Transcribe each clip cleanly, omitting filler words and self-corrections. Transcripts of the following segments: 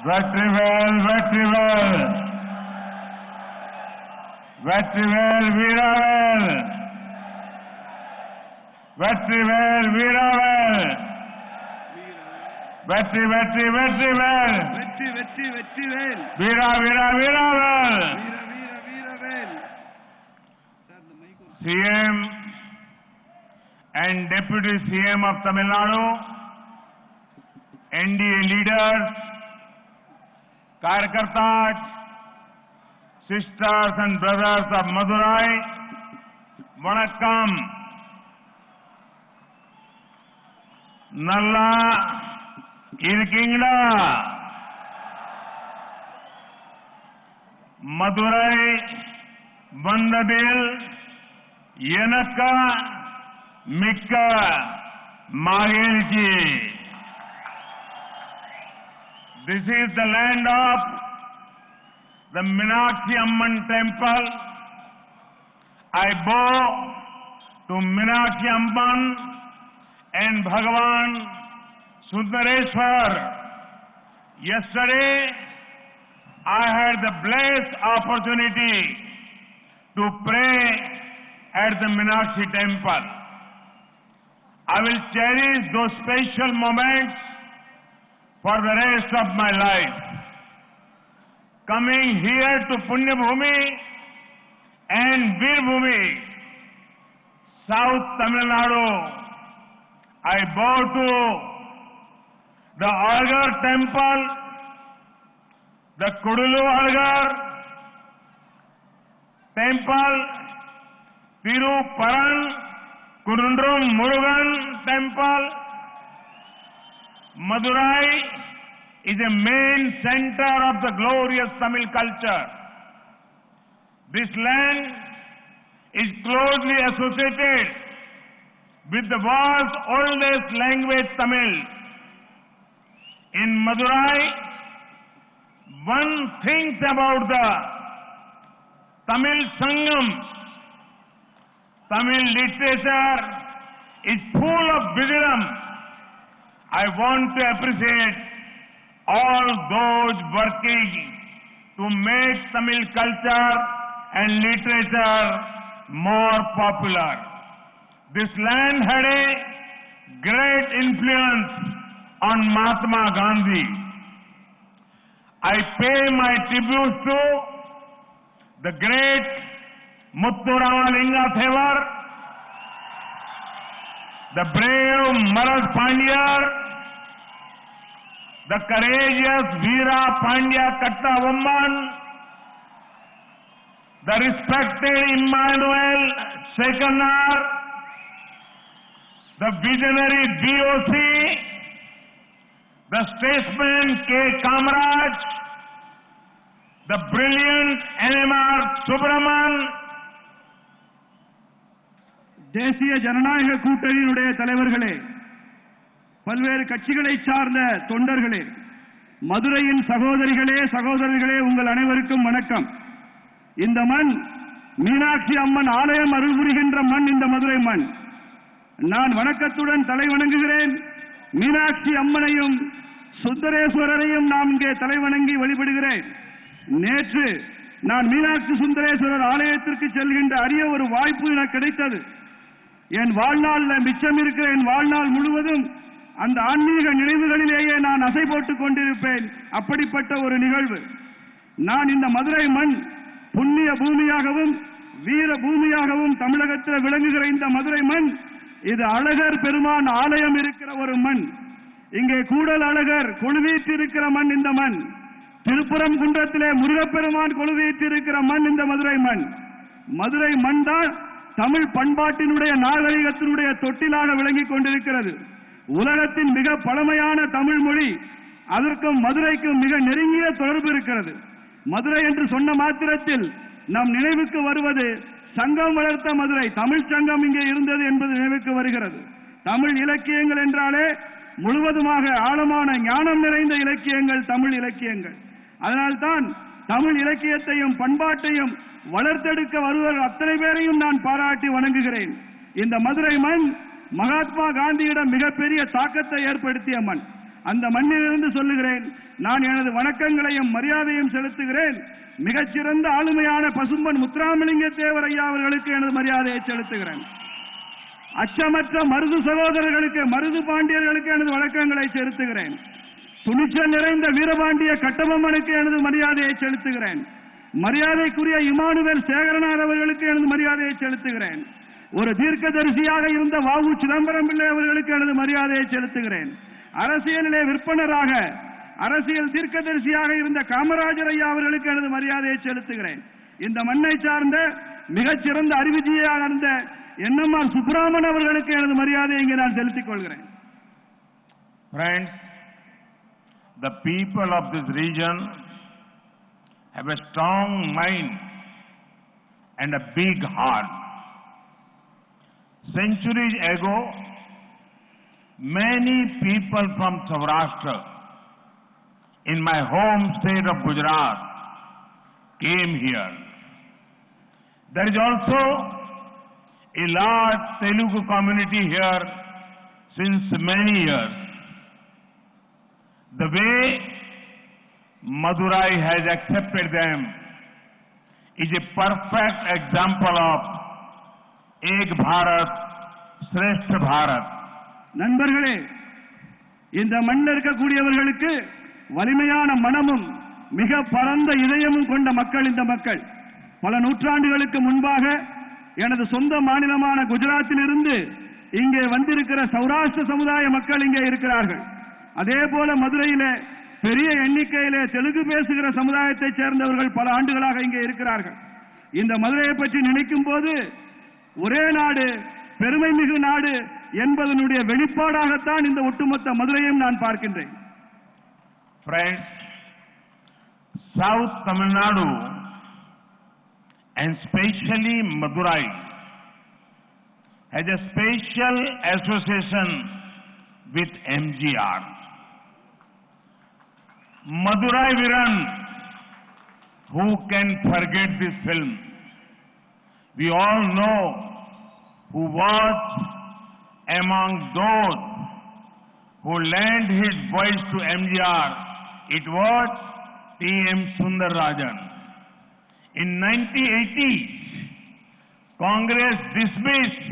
Vetrivel, Vetrivel, Vetrivel, Veeravel, Vetrivel, Veeravel, Vetri, Vetri, Vetrivel, Vetri, Vetri, Vetrivel, Veera, Veera, Veeravel, Veera, Veera, Veeravel. CM and Deputy CM of Tamil Nadu, NDA leaders, Karyakartas, sisters and brothers of Madurai, Vanakkam. Nalla Irkingda, Madurai, Vandadil, Yenakka, Mikka, Magelji. This is the land of the Meenakshi Amman temple. I bow to Meenakshi Amman and Bhagavan Sundareshwar. Yesterday, I had the blessed opportunity to pray at the Meenakshi temple. I will cherish those special moments for the rest of my life. Coming here to Punya Bhumi and Veer Bhumi, South Tamil Nadu, I bow to the Algar temple, the Kudulu Algar temple, Tiruparan Kurundrum Murugan temple. Madurai is a main center of the glorious Tamil culture. This land is closely associated with the world's oldest language, Tamil. In Madurai, one thinks about the Tamil Sangam. Tamil literature is full of wisdom. I want to appreciate all those working to make Tamil culture and literature more popular. This land had a great influence on Mahatma Gandhi. I pay my tribute to the great Muthu Ramalinga Thevar, the brave Marad Pandya, the courageous Veera Pandya Kattabomman, the respected Emmanuel Sekanar, the visionary BOC, the statesman K. Kamaraj, the brilliant NMR Subraman, தேசிய ஜனநாயக கூட்டணியினுடைய தலைவர்களே, பல்வேறு கட்சிகளை சார்ந்த தொண்டர்களே, மதுரையின் சகோதரிகளே சகோதரர்களே, உங்கள் அனைவருக்கும் வணக்கம். இந்த மண் மீனாட்சி அம்மன் ஆலயம் அருள் புரிகின்ற மண் இந்த மதுரை மண். நான் வணக்கத்துடன் தலை வணங்குகிறேன். மீனாட்சி அம்மனையும் சுந்தரேஸ்வரரையும் நாம் இங்கே தலை வணங்கி வழிபடுகிறேன். நேற்று நான் மீனாட்சி சுந்தரேஸ்வரர் ஆலயத்திற்கு செல்கின்ற அரிய ஒரு வாய்ப்பு எனக்கு கிடைத்தது. என் வாழ்நாளில் மிச்சம் இருக்கிற என் வாழ்நாள் முழுவதும் அந்த ஆன்மீக நினைவுகளிலேயே நான் அசை போட்டுக் கொண்டிருப்பேன். அப்படிப்பட்ட ஒரு நிகழ்வு. நான் இந்த மதுரை மண் புண்ணிய பூமியாகவும் வீர பூமியாகவும் தமிழகத்தில் விளங்குகிற இந்த மதுரை மண், இது அழகர் பெருமான் ஆலயம் இருக்கிற ஒரு மண். இங்கே கூடல் அழகர் கொழுவீட்டு இருக்கிற மண் இந்த மண். திருப்புரம் குன்றத்திலே முருகப்பெருமான் கொழுவீட்டு இருக்கிற மண் இந்த மதுரை மண். மதுரை மண் தான் தமிழ் பண்பாட்டினுடைய நாகரிகத்தினுடைய தொட்டிலாக விளங்கிக் கொண்டிருக்கிறது. உலகத்தின் மிக பழமையான தமிழ் மொழி, அதற்கும் மதுரைக்கும் மிக நெருங்கிய தொடர்பு இருக்கிறது. மதுரை என்று சொன்ன மாத்திரத்தில் நம் நினைவுக்கு வருவது சங்கம் வளர்த்த மதுரை, தமிழ் சங்கம் இங்கே இருந்தது என்பது நினைவுக்கு வருகிறது. தமிழ் இலக்கியங்கள் என்றாலே முழுவதுமாக ஆழமான ஞானம் நிறைந்த இலக்கியங்கள் தமிழ் இலக்கியங்கள். அதனால்தான் தமிழ் இலக்கியத்தையும் பண்பாட்டையும் வளர்த்தெடுக்க வருவர் அத்தனை பேரையும் நான் பாராட்டி வணங்குகிறேன். இந்த மதுரை மண் மகாத்மா காந்தியிடம் மிகப்பெரிய தாக்கத்தை ஏற்படுத்திய மண். அந்த மண்ணிலிருந்து சொல்லுகிறேன், நான் எனது வணக்கங்களையும் மரியாதையும் செலுத்துகிறேன். மிகச்சிறந்த ஆளுமையான பசும்பன் முத்துராமலிங்க தேவர் ஐயா அவர்களுக்கு எனது மரியாதையை செலுத்துகிறேன். அச்சமற்ற மருது சகோதரர்களுக்கு, மருது பாண்டியர்களுக்கு எனது வணக்கங்களை செலுத்துகிறேன். துணிச்சல் நிறைந்த வீரபாண்டிய கட்டபொம்மனுக்கு எனது மரியாதையை செலுத்துகிறேன். மரியாதைக்குரிய இமானுவேல் சேகரனார் அவர்களுக்கு எனது மரியாதையை செலுத்துகிறேன். ஒரு தீர்க்கதரிசியாக இருந்த வ.உ. சிதம்பரம் பிள்ளை அவர்களுக்கு எனது மரியாதையை செலுத்துகிறேன். அரசியலிலே விற்பனராக அரசியல் தீர்க்கதரிசியாக இருந்த காமராஜர் ஐயா அவர்களுக்கு எனது மரியாதையை செலுத்துகிறேன். இந்த மண்ணை சார்ந்த மிகச்சிறந்த அறிவுஜீவியாக இருந்த என்.எம்.ஆர். சுப்பிரமணியன் அவர்களுக்கு எனது மரியாதையை இங்கே நான் செலுத்திக் கொள்கிறேன். Friends, the people of this region have a strong mind and a big heart. Centuries ago, many people from Saurashtra in my home state of Gujarat came here. There is also a large Telugu community here since many years. The way Madurai has accepted them is a perfect example of Ek Bharat, Shrestha Bharat. நண்பர்களே, இந்த மண்ணில் இருக்கக்கூடியவர்களுக்கு வலிமையான மனமும் மிக பரந்த இதயமும் கொண்ட மக்கள் இந்த மக்கள். பல நூற்றாண்டுகளுக்கு முன்பாக எனது சொந்த மாநிலமான குஜராத்தில் இருந்து இங்கே வந்திருக்கிற சௌராஷ்டிர சமுதாய மக்கள் இங்கே இருக்கிறார்கள். அதே போல மதுரையிலே பெரிய எண்ணிக்கையிலே தெலுங்கு பேசுகிற சமுதாயத்தைச் சேர்ந்தவர்கள் பல ஆண்டுகளாக இங்கே இருக்கிறார்கள். இந்த மதுரையை பற்றி நினைக்கும் போது ஒரே நாடு, பெருமை மிகு நாடு என்பதனுடைய வெளிப்பாடாகத்தான் இந்த ஒட்டுமொத்த மதுரையும் நான் பார்க்கின்றேன். Friends, South Tamil Nadu and especially Madurai has a special association with MGR. Madurai Viran, who can forget this film? We all know who was among those who lent his voice to MGR. It was T.M. Sundararajan. In 1980, Congress dismissed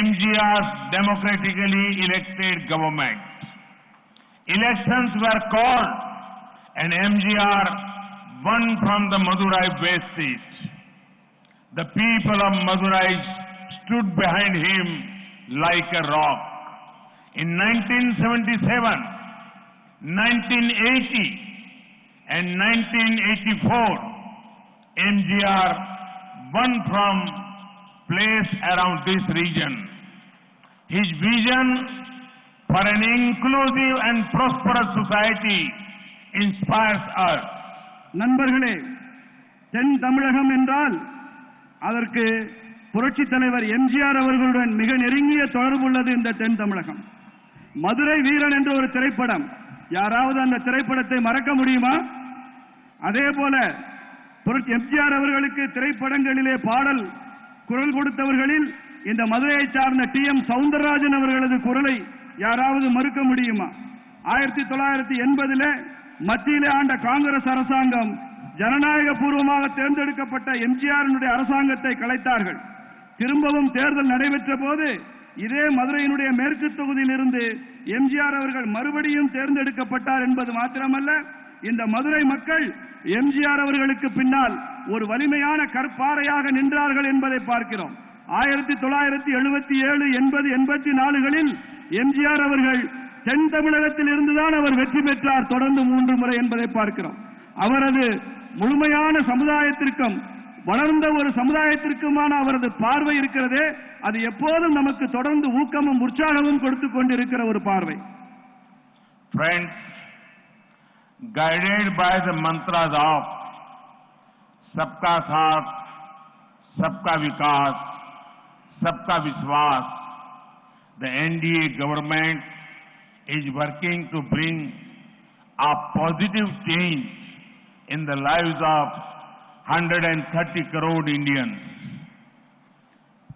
MGR's democratically elected government. Elections were called and MGR won from the Madurai West seat. The people of Madurai stood behind him like a rock. In 1977, 1980 and 1984, MGR won from place around this region. His vision for an inclusive and prosperous society inspires us. நண்பர்களே, தென் தமிழகம் என்றால் அதற்கு புரட்சித் தலைவர் எம்ஜிஆர் அவர்களுடன் மிக நெருங்கிய தொடர்பு உள்ளது. இந்த தென் தமிழகம். மதுரை வீரன் என்ற ஒரு திரைப்படம், யாராவது அந்த திரைப்படத்தை மறக்க முடியுமா? அதே போல எம்ஜிஆர் அவர்களுக்கு திரைப்படங்களிலே பாடல் குரல் கொடுத்தவர்களில் இந்த மதுரையை சார்ந்த T.M. சௌந்தரராஜன் அவர்களது குரலை யாராவது மறுக்க முடியுமா? 1980 மத்தியிலே ஆண்ட காங்கிரஸ் அரசாங்கம் ஜனநாயக பூர்வமாக தேர்ந்தெடுக்கப்பட்ட எம்ஜிஆரினுடைய அரசாங்கத்தை கலைத்தார்கள். திரும்பவும் தேர்தல் நடைபெற்ற போது இதே மதுரையினுடைய மேற்கு தொகுதியில் இருந்து எம்ஜிஆர் அவர்கள் மறுபடியும் தேர்ந்தெடுக்கப்பட்டார் என்பது மாத்திரமல்ல, இந்த மதுரை மக்கள் எம்ஜிஆர் அவர்களுக்கு பின்னால் ஒரு வலிமையான கற்பாறையாக நின்றார்கள் என்பதை பார்க்கிறோம். 1977, 80, 84களில் எம்ஜிஆர் அவர்கள் தென் தமிழகத்தில் இருந்துதான் அவர் வெற்றி பெற்றார், தொடர்ந்து 3 முறை என்பதை பார்க்கிறோம். அவரது முழுமையான சமுதாயத்திற்கும் வளர்ந்த ஒரு சமுதாயத்திற்குமான அவரது பார்வை இருக்கிறதே, அது எப்போதும் நமக்கு தொடர்ந்து ஊக்கமும் உற்சாகமும் கொடுத்துக் கொண்டிருக்கிற ஒரு பார்வை. Friends, guided by the mantras of Sabka Saath, Sabka Vikas, Sabka Vishwas, the NDA government is working to bring a positive change in the lives of 130 crore Indians.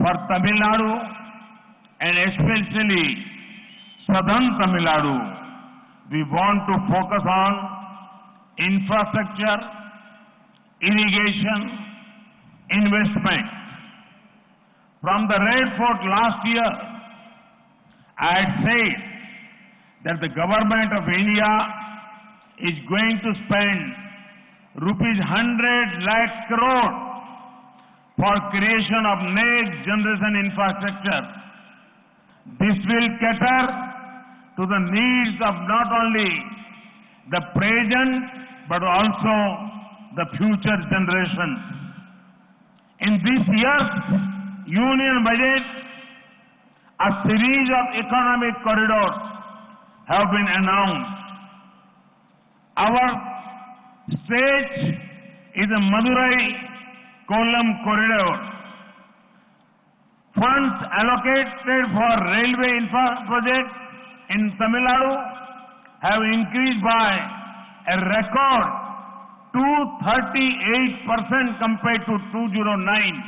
For Tamil Nadu and especially southern Tamil Nadu, we want to focus on infrastructure, irrigation, investment. From the Red Fort last year, I had said that the government of India is going to spend rupees 100 lakh crore for creation of next generation infrastructure. This will cater to the needs of not only the present but also the future generations. In this year's Union Budget, a series of economic corridors have been announced. Our stretch is the Madurai-Kollam corridor. Funds allocated for railway infra projects in Tamil Nadu have increased by a record 238% compared to 2009.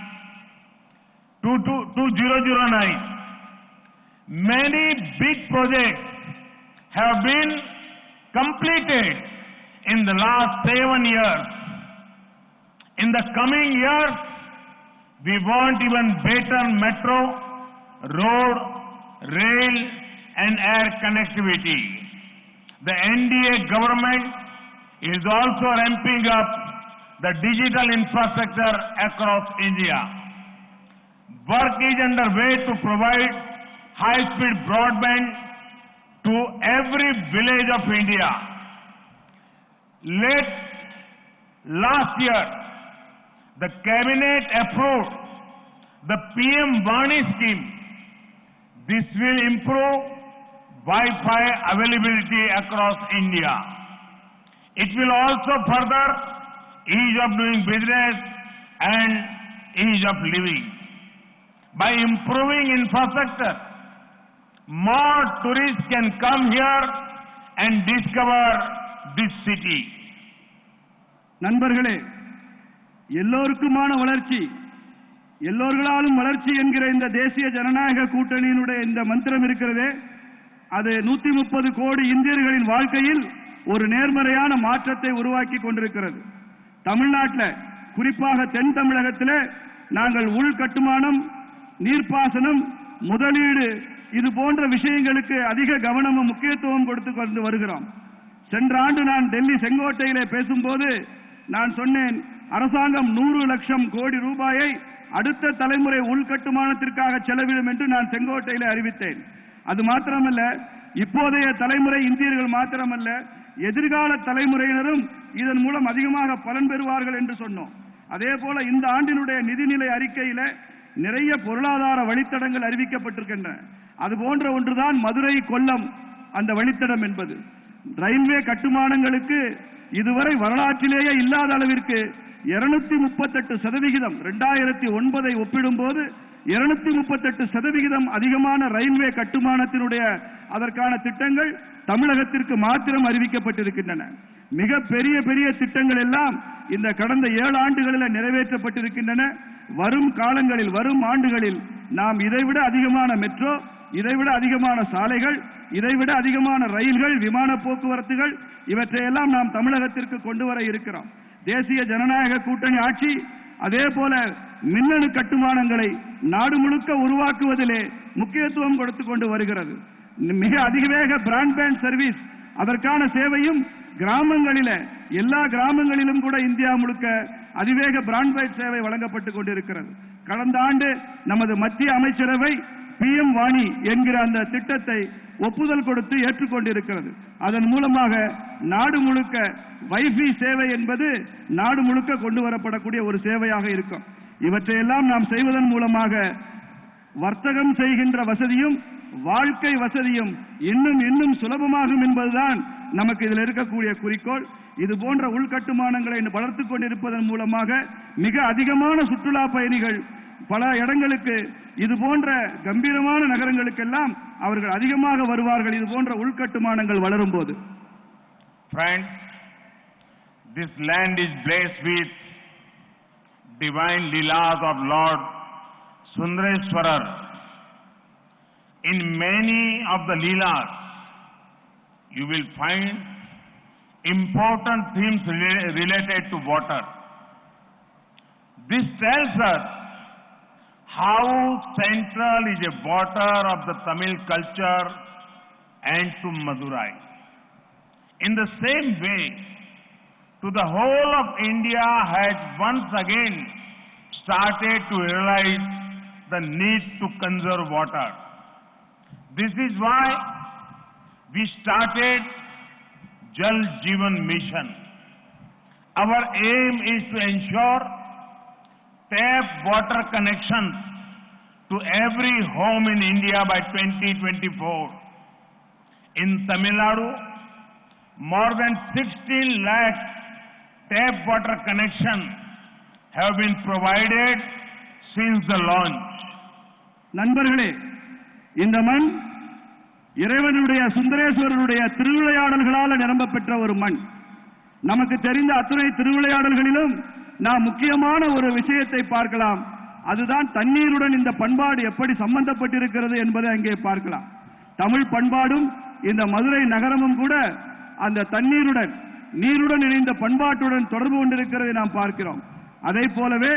Many big projects have been completed in the last 7 years. In the coming years, we want even better metro, road, rail and air connectivity. The NDA government is also ramping up the digital infrastructure across India. Work is underway to provide high-speed broadband to every village of India. Last year, the cabinet approved the PM Vani scheme. This will improve Wi-Fi availability across India. It will also further ease of doing business and ease of living. By improving infrastructure, more tourists can come here and discover this city. நண்பர்களே, எல்லோருக்குமான வளர்ச்சி, எல்லோர்களாலும் வளர்ச்சி என்கிற இந்த தேசிய ஜனநாயக கூட்டணியினுடைய இந்த மந்திரம் இருக்கிறதே, அது 130 கோடி இந்தியர்களின் வாழ்க்கையில் ஒரு நேர்மறையான மாற்றத்தை உருவாக்கி கொண்டிருக்கிறது. தமிழ்நாட்டில், குறிப்பாக தென் தமிழகத்தில் நாங்கள் உள்கட்டுமானம், நீர்ப்பாசனம், முதலீடு இது போன்ற விஷயங்களுக்கு அதிக கவனமும் முக்கியத்துவம் கொடுத்து கொண்டு வருகிறோம். சென்ற ஆண்டு நான் டெல்லி செங்கோட்டையிலே பேசும்போது நான் சொன்னேன், அரசாங்கம் 100 லட்சம் கோடி ரூபாயை அடுத்த தலைமுறை உள்கட்டுமானத்திற்காக செலவிடும் என்று நான் செங்கோட்டையிலே அறிவித்தேன். அது மாத்திரமல்ல, இப்போதைய தலைமுறை இந்தியர்கள் மாத்திரமல்ல, எதிர்கால தலைமுறையினரும் இதன் மூலம் அதிகமாக பலன் பெறுவார்கள் என்று சொன்னோம். அதே போல இந்த ஆண்டினுடைய நிதிநிலை அறிக்கையில நிறைய பொருளாதார வழித்தடங்கள் அறிவிக்கப்பட்டிருக்கின்றன. அது போன்ற ஒன்றுதான் மதுரை கொல்லம் அந்த வழித்தடம் என்பது. ரயில்வே கட்டுமானங்களுக்கு இதுவரை வரலாற்றிலேயே இல்லாத அளவிற்கு 238% 2009 ஒப்பிடும்போது 238% அதிகமான ரயில்வே கட்டுமானத்தினுடைய அதற்கான திட்டங்கள் தமிழகத்திற்கு மாத்திரம் அறிவிக்கப்பட்டிருக்கின்றன. மிக பெரிய பெரிய திட்டங்கள் எல்லாம் இந்த கடந்த 7 ஆண்டுகளில் நிறைவேற்றப்பட்டிருக்கின்றன. வரும் காலங்களில், வரும் ஆண்டுகளில் நாம் இதைவிட அதிகமான மெட்ரோ, இதைவிட அதிகமான சாலைகள், இதைவிட அதிகமான ரயில்கள், விமான போக்குவரத்துகள் இவற்றையெல்லாம் நாம் தமிழகத்திற்கு கொண்டு வர இருக்கிறோம். தேசிய ஜனநாயக கூட்டணி ஆட்சி அதே போல மின்னணு கட்டுமானங்களை நாடு முழுக்க உருவாக்குவதிலே முக்கியத்துவம் கொடுத்துக் கொண்டு வருகிறது. மிக அதிவேக பிராட்பேண்ட் சர்வீஸ், அதற்கான சேவையும் கிராமங்களில், எல்லா கிராமங்களிலும் கூட இந்தியா முழுக்க அதிவேக பிராட்பேண்ட் சேவை வழங்கப்பட்டுக் கொண்டிருக்கிறது. கடந்த ஆண்டு நமது மத்திய அமைச்சரவை PM வாணி என்கிற அந்த திட்டத்தை ஒப்புதல் கொடுத்து ஏற்றுக்கொண்டிருக்கிறது. அதன் மூலமாக நாடு முழுக்க வைஃபை சேவை என்பது நாடு முழுக்க கொண்டு வரப்படக்கூடிய ஒரு சேவையாக இருக்கும். இவற்றையெல்லாம் நாம் செய்வதன் மூலமாக வர்த்தகம் செய்கின்ற வசதியும் வாழ்க்கை வசதியும் இன்னும் சுலபமாகும் என்பதுதான் நமக்கு இதில் இருக்கக்கூடிய குறிக்கோள். இது போன்ற உள்கட்டுமானங்களை வளர்த்துக் கொண்டிருப்பதன் மூலமாக மிக அதிகமான சுற்றுலா பயணிகள் பல இடங்களுக்கு, இது போன்ற கம்பீரமான நகரங்களுக்கெல்லாம் அவர்கள் அதிகமாக வருவார்கள், இது போன்ற உள்கட்டுமானங்கள் வளரும் போது. Friends, this land is blessed with divine leelas of Lord Sundareswarar. In many of the leelas, you will find important themes related to water. This tells us how central is a water of the Tamil culture and to Madurai. In the same way, to the whole of India has once again started to realize the need to conserve water. This is why we started Jal Jeevan Mission. Our aim is to ensure tap water connections to every home in India by 2024. In Tamil Nadu, more than 16 lakh tap water connections have been provided since the launch. நண்பர்களே, இந்த மண் இறைவனுடைய சுந்தரேஸ்வரனுடைய திருவிளையாடல்களால் நிரம்ப பெற்ற ஒரு மண். நமக்கு தெரிந்த அத்துணை திருவிளையாடல்களிலும் நாம் முக்கியமான ஒரு விஷயத்தை பார்க்கலாம். அதுதான் தண்ணீருடன் இந்த பண்பாடு எப்படி சம்பந்தப்பட்டிருக்கிறது என்பதை அங்கே பார்க்கலாம். தமிழ் பண்பாடும் இந்த மதுரை நகரமும் கூட அந்த தண்ணீருடன் நீருடன் இணைந்த பண்பாட்டுடன் தொடர்பு கொண்டிருக்கிறதை நாம் பார்க்கிறோம். அதே போலவே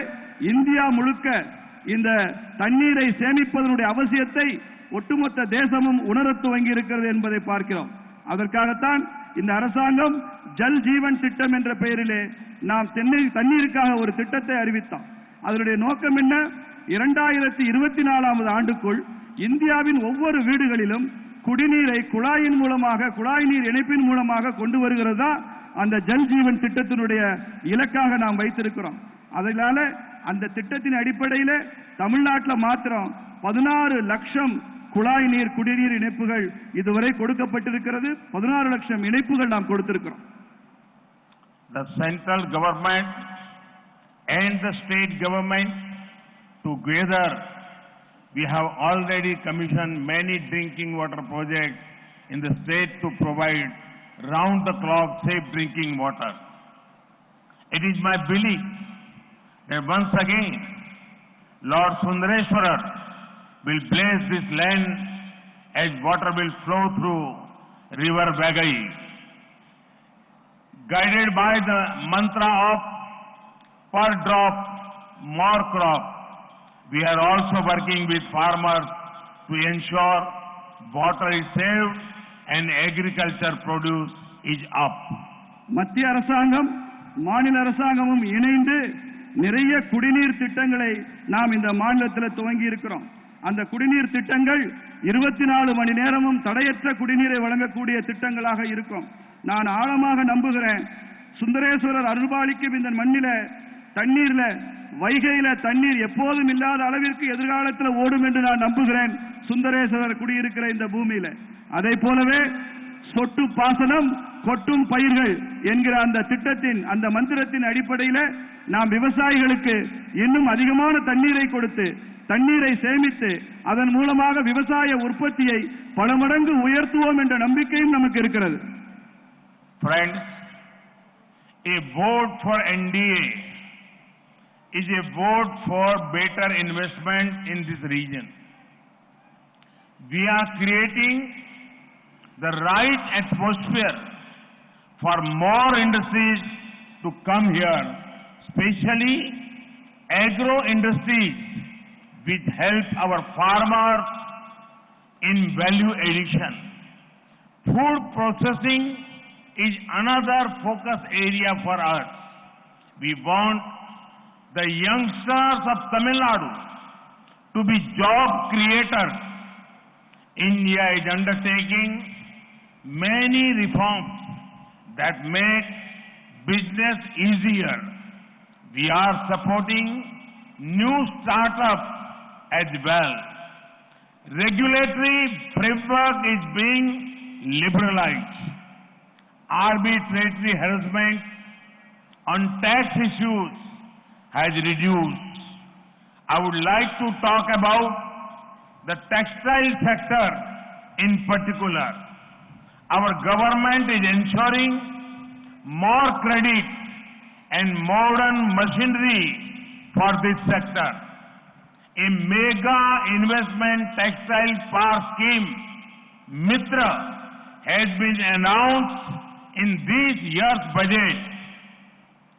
இந்தியா முழுக்க இந்த தண்ணீரை சேமிப்பதனுடைய அவசியத்தை ஒட்டுமொத்த தேசமும் உணரத் துவங்கி இருக்கிறது என்பதை பார்க்கிறோம். அதற்காகத்தான் இந்த அரசாங்கம் ஜல் ஜீவன் திட்டம் என்ற பெயரிலே நாம் தண்ணீருக்காக ஒரு திட்டத்தை அறிவித்தோம். அதனுடைய நோக்கம் என்ன? 2024 ஆண்டுக்குள் இந்தியாவின் ஒவ்வொரு வீடுகளிலும் குடிநீரை குழாயின் மூலமாக, குழாய் நீர் இணைப்பின் மூலமாக கொண்டு வருகிறதா அந்த ஜல் ஜீவன் திட்டத்தினுடைய இலக்காக நாம் வைத்திருக்கிறோம். அதனால அந்த திட்டத்தின் அடிப்படையில் தமிழ்நாட்டில் மாத்திரம் 16 லட்சம் குழாய் நீர் குடிநீர் இணைப்புகள் இதுவரை கொடுக்கப்பட்டிருக்கிறது. 16 லட்சம் இணைப்புகள் நாம் கொடுத்திருக்கிறோம். The central government and the state government together, we have already commissioned many drinking water projects in the state to provide round-the-clock safe drinking water. It is my belief that once again Lord Sundareswarar will bless this land as water will flow through river Vagai. Guided by the mantra of per drop, more crop, we are also working with farmers to ensure water is saved and agriculture produce is up. மத்திய அரசாங்கம் மாநில அரசாங்கமும் இணைந்து நிறைய குடிநீர் திட்டங்களை நாம் இந்த மாநிலத்தில் துவங்கி இருக்கிறோம். அந்த குடிநீர் திட்டங்கள் 24 மணி நேரமும் தடையற்ற குடிநீரை வழங்கக்கூடிய திட்டங்களாக இருக்கும். நான் ஆழமாக நம்புகிறேன், சுந்தரேஸ்வரர் அருள்பாலிக்கும் இந்த மண்ணில தண்ணீர்ல வைகையில தண்ணீர் எப்போதும் இல்லாத அளவிற்கு எதிர்காலத்தில் ஓடும் என்று நான் நம்புகிறேன். சுந்தரேஸ்வரர் குடியிருக்கிற இந்த பூமியில அதே போலவே சொட்டு பாசனம் கொட்டும் பயிர்கள் என்கிற அந்த திட்டத்தின் அந்த மந்திரத்தின் அடிப்படையில் நாம் விவசாயிகளுக்கு இன்னும் அதிகமான தண்ணீரை கொடுத்து தண்ணீரை சேமித்து அதன் மூலமாக விவசாய உற்பத்தியை பல மடங்கு உயர்த்துவோம் என்ற நம்பிக்கையும் நமக்கு இருக்கிறது. Friends, a vote for NDA is a vote for better investment in this region. We are creating the right atmosphere for more industries to come here, especially agro industries, which help our farmers in value addition. Food processing is another focus area for us. We want the youngsters of Tamil Nadu to be job creators. India is undertaking many reforms that make business easier. We are supporting new startups as well. Regulatory framework is being liberalized. Arbitrary harassment on tax issues has reduced. I would like to talk about the textile sector in particular. Our government is ensuring more credit and modern machinery for this sector. A mega investment textile park scheme, Mitra, has been announced in this year's budget